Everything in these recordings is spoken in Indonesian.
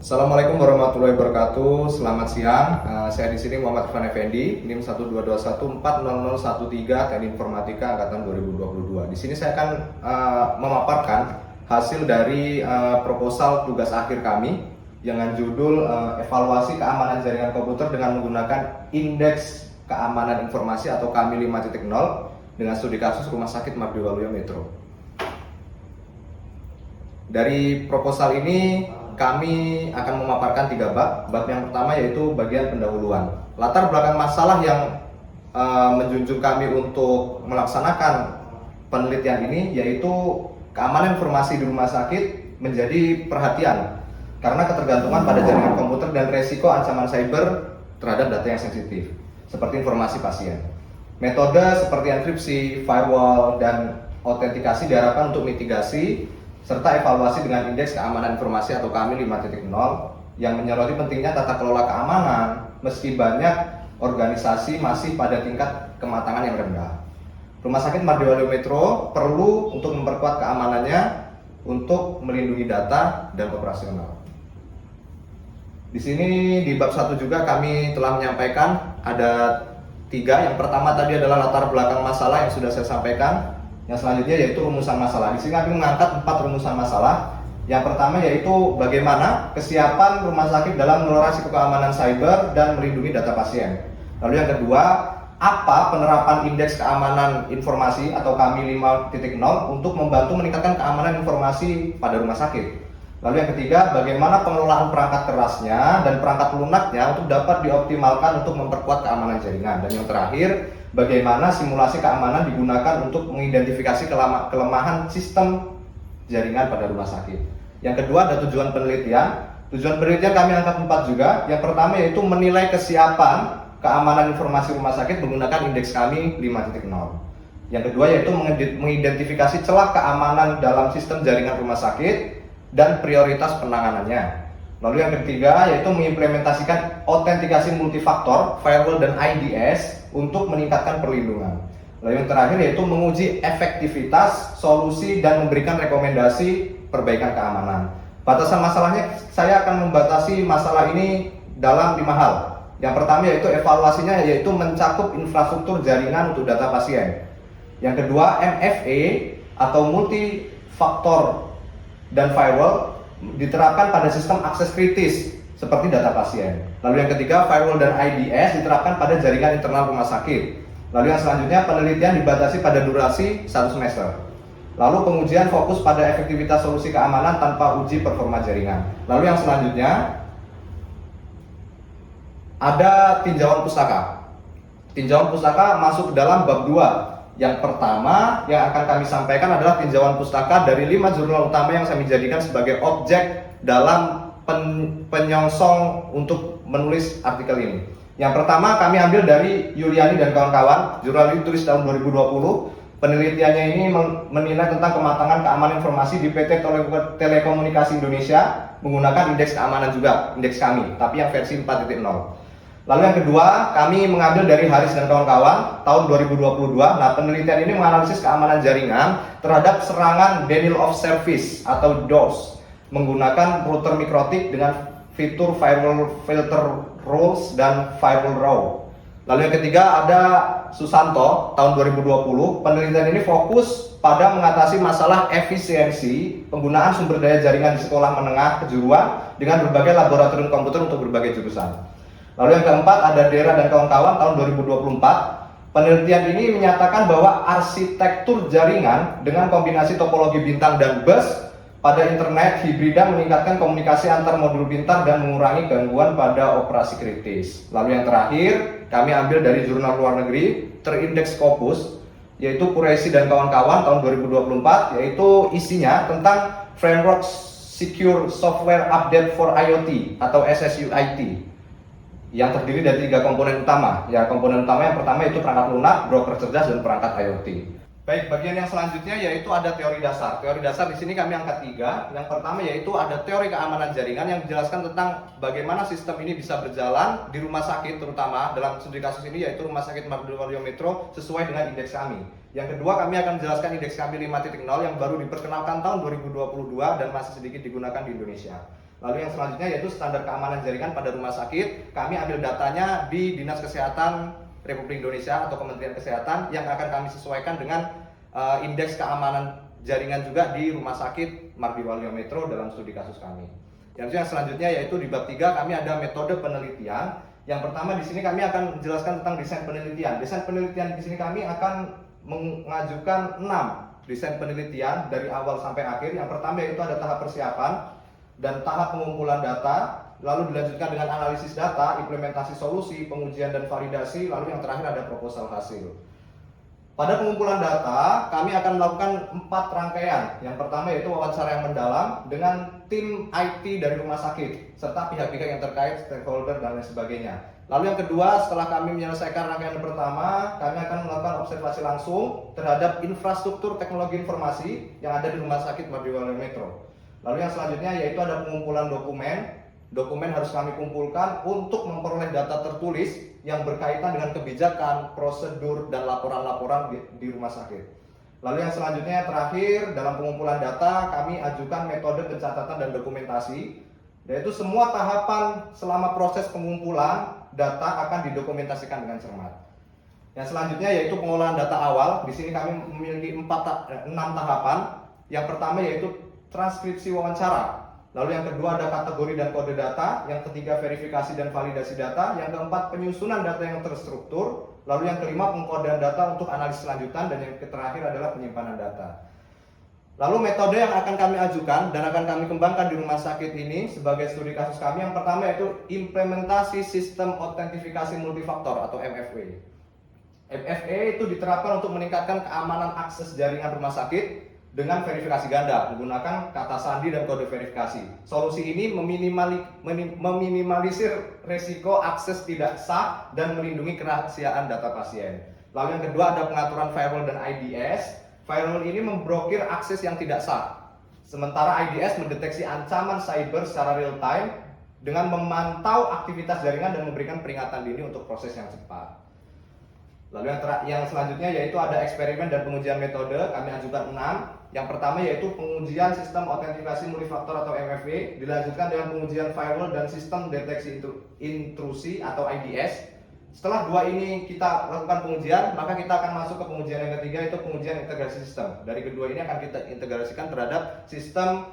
Assalamualaikum warahmatullahi wabarakatuh. Selamat siang. Saya di sini Muhammad Irfan Effendi, NIM 122140013 Teknik Informatika Angkatan 2022. Di sini saya akan memaparkan hasil dari proposal tugas akhir kami dengan judul evaluasi keamanan jaringan komputer dengan menggunakan indeks keamanan informasi atau KAMI 5.0 dengan studi kasus Rumah Sakit Mardiwaluyo Metro. Dari proposal ini kami akan memaparkan 3 bab. Bab yang pertama yaitu bagian pendahuluan. Latar belakang masalah yang menjunjung kami untuk melaksanakan penelitian ini yaitu keamanan informasi di rumah sakit menjadi perhatian karena ketergantungan pada jaringan komputer dan resiko ancaman cyber terhadap data yang sensitif seperti informasi pasien. Metode seperti enkripsi, firewall, dan autentikasi diharapkan untuk mitigasi serta evaluasi dengan indeks keamanan informasi atau KAMI 5.0 yang menyoroti pentingnya tata kelola keamanan meski banyak organisasi masih pada tingkat kematangan yang rendah. Rumah Sakit Mardiwaluyo Metro perlu untuk memperkuat keamanannya untuk melindungi data dan operasional. Di sini di bab 1 juga kami telah menyampaikan ada 3. Yang pertama tadi adalah latar belakang masalah yang sudah saya sampaikan. Yang selanjutnya yaitu rumusan masalah. Di sini kami mengangkat 4 rumusan masalah. Yang pertama yaitu bagaimana kesiapan rumah sakit dalam mengelola risiko keamanan cyber dan melindungi data pasien. Lalu yang kedua, apa penerapan indeks keamanan informasi atau KAMI 5.0 untuk membantu meningkatkan keamanan informasi pada rumah sakit. Lalu yang ketiga, bagaimana pengelolaan perangkat kerasnya dan perangkat lunaknya untuk dapat dioptimalkan untuk memperkuat keamanan jaringan. Dan yang terakhir, bagaimana simulasi keamanan digunakan untuk mengidentifikasi kelemahan sistem jaringan pada rumah sakit. Yang kedua ada tujuan penelitian. Tujuan penelitian kami angkat 4 juga. Yang pertama yaitu menilai kesiapan keamanan informasi rumah sakit menggunakan indeks KAMI 5.0. Yang kedua yaitu mengidentifikasi celah keamanan dalam sistem jaringan rumah sakit dan prioritas penanganannya. Lalu yang ketiga yaitu mengimplementasikan autentikasi multifaktor, firewall dan IDS untuk meningkatkan perlindungan. Lalu yang terakhir yaitu menguji efektivitas solusi dan memberikan rekomendasi perbaikan keamanan. Batasan masalahnya saya akan membatasi masalah ini dalam 5 hal. Yang pertama yaitu evaluasinya yaitu mencakup infrastruktur jaringan untuk data pasien. Yang kedua MFA atau multifaktor dan firewall diterapkan pada sistem akses kritis seperti data pasien. Lalu yang ketiga, firewall dan IDS diterapkan pada jaringan internal rumah sakit. Lalu yang selanjutnya, penelitian dibatasi pada durasi 1 semester. Lalu pengujian fokus pada efektivitas solusi keamanan tanpa uji performa jaringan. Lalu yang selanjutnya, ada tinjauan pustaka. Tinjauan pustaka masuk ke dalam bab 2. Yang pertama yang akan kami sampaikan adalah tinjauan pustaka dari 5 jurnal utama yang saya jadikan sebagai objek dalam penyongsong untuk menulis artikel ini. Yang pertama kami ambil dari Yuliani dan kawan-kawan. Jurnal ini ditulis tahun 2020. Penelitiannya ini menilai tentang kematangan keamanan informasi di PT Telekomunikasi Indonesia menggunakan indeks keamanan juga, indeks KAMI, tapi yang versi 4.0. Lalu yang kedua, kami mengambil dari Haris dan kawan-kawan tahun 2022. Nah, penelitian ini menganalisis keamanan jaringan terhadap serangan denial of service atau DOS menggunakan router mikrotik dengan fitur firewall filter rules dan firewall row. Lalu yang ketiga ada Susanto tahun 2020. Penelitian ini fokus pada mengatasi masalah efisiensi penggunaan sumber daya jaringan di sekolah menengah kejuruan dengan berbagai laboratorium komputer untuk berbagai jurusan. Lalu yang keempat ada Dera dan kawan-kawan tahun 2024. Penelitian ini menyatakan bahwa arsitektur jaringan dengan kombinasi topologi bintang dan bus pada internet hibrida meningkatkan komunikasi antar modul pintar dan mengurangi gangguan pada operasi kritis. Lalu yang terakhir kami ambil dari jurnal luar negeri terindeks Scopus yaitu Qureshi dan kawan-kawan tahun 2024, yaitu isinya tentang Framework Secure Software Update for IoT atau SSUIT yang terdiri dari 3 komponen utama. Ya, komponen utama yang pertama itu perangkat lunak, broker cerdas, dan perangkat IoT. Baik, bagian yang selanjutnya yaitu ada teori dasar. Teori dasar di sini kami angkat 3. Yang pertama yaitu ada teori keamanan jaringan yang menjelaskan tentang bagaimana sistem ini bisa berjalan di rumah sakit, terutama dalam studi kasus ini yaitu Rumah Sakit Mardiwaluyo Metro sesuai dengan indeks kami. Yang kedua, kami akan menjelaskan indeks kami 5.0 yang baru diperkenalkan tahun 2022 dan masih sedikit digunakan di Indonesia. Lalu yang selanjutnya yaitu standar keamanan jaringan pada rumah sakit. Kami ambil datanya di Dinas Kesehatan Republik Indonesia atau Kementerian Kesehatan yang akan kami sesuaikan dengan indeks keamanan jaringan juga di Rumah Sakit Mardi Waluyo Metro dalam studi kasus kami. Yang selanjutnya yaitu di bab 3 kami ada metode penelitian. Yang pertama di sini kami akan menjelaskan tentang desain penelitian. Desain penelitian di sini kami akan mengajukan 6 desain penelitian dari awal sampai akhir. Yang pertama yaitu ada tahap persiapan dan tahap pengumpulan data, lalu dilanjutkan dengan analisis data, implementasi solusi, pengujian dan validasi, lalu yang terakhir ada proposal hasil. Pada pengumpulan data, kami akan melakukan 4 rangkaian. Yang pertama yaitu wawancara yang mendalam dengan tim IT dari rumah sakit, serta pihak-pihak yang terkait, stakeholder, dan lain sebagainya. Lalu yang kedua, setelah kami menyelesaikan rangkaian pertama, kami akan melakukan observasi langsung terhadap infrastruktur teknologi informasi yang ada di Rumah Sakit Mardi Waluyo Metro. Lalu yang selanjutnya yaitu ada pengumpulan dokumen. Dokumen harus kami kumpulkan untuk memperoleh data tertulis yang berkaitan dengan kebijakan, prosedur, dan laporan-laporan di rumah sakit. Lalu yang selanjutnya terakhir, dalam pengumpulan data kami ajukan metode pencatatan dan dokumentasi, yaitu semua tahapan selama proses pengumpulan data akan didokumentasikan dengan cermat. Yang selanjutnya yaitu pengolahan data awal. Di sini kami memiliki 6 tahapan. Yang pertama yaitu transkripsi wawancara. Lalu yang kedua ada kategori dan kode data, yang ketiga verifikasi dan validasi data, yang keempat penyusunan data yang terstruktur, lalu yang kelima pengkodean data untuk analisis lanjutan, dan yang terakhir adalah penyimpanan data. Lalu metode yang akan kami ajukan dan akan kami kembangkan di rumah sakit ini sebagai studi kasus kami, yang pertama yaitu implementasi sistem autentifikasi multifaktor atau MFA. MFA itu diterapkan untuk meningkatkan keamanan akses jaringan rumah sakit dengan verifikasi ganda menggunakan kata sandi dan kode verifikasi. Solusi ini meminimalisir resiko akses tidak sah dan melindungi kerahasiaan data pasien. Lalu yang kedua ada pengaturan firewall dan IDS. Firewall ini memblokir akses yang tidak sah, sementara IDS mendeteksi ancaman cyber secara real time dengan memantau aktivitas jaringan dan memberikan peringatan dini untuk proses yang cepat. Lalu yang selanjutnya yaitu ada eksperimen dan pengujian metode. Kami ajukan 6. Yang pertama yaitu pengujian sistem autentikasi multifaktor atau MFA, dilanjutkan dengan pengujian firewall dan sistem deteksi intrusi atau IDS. Setelah 2 ini kita lakukan pengujian, maka kita akan masuk ke pengujian yang ketiga, yaitu pengujian integrasi sistem. Dari kedua ini akan kita integrasikan terhadap sistem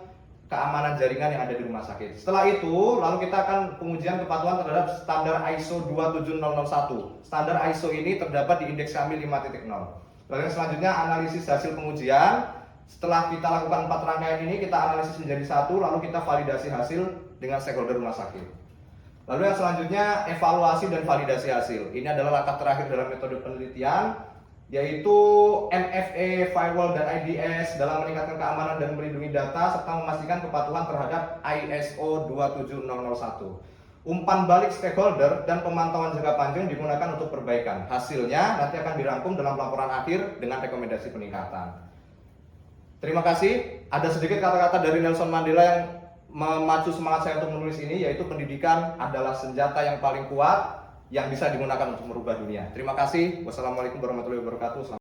keamanan jaringan yang ada di rumah sakit. Setelah itu, lalu kita akan pengujian kepatuhan terhadap standar ISO 27001. Standar ISO ini terdapat di indeks kami 5.0. Lalu yang selanjutnya analisis hasil pengujian. Setelah kita lakukan 4 rangkaian ini, kita analisis menjadi 1, lalu kita validasi hasil dengan stakeholder rumah sakit. Lalu yang selanjutnya evaluasi dan validasi hasil. Ini adalah langkah terakhir dalam metode penelitian, yaitu MFA, firewall, dan IDS dalam meningkatkan keamanan dan melindungi data serta memastikan kepatuhan terhadap ISO 27001. Umpan balik stakeholder dan pemantauan jangka panjang digunakan untuk perbaikan. Hasilnya nanti akan dirangkum dalam laporan akhir dengan rekomendasi peningkatan. Terima kasih. Ada sedikit kata-kata dari Nelson Mandela yang memacu semangat saya untuk menulis ini, yaitu pendidikan adalah senjata yang paling kuat yang bisa digunakan untuk merubah dunia. Terima kasih. Wassalamualaikum warahmatullahi wabarakatuh.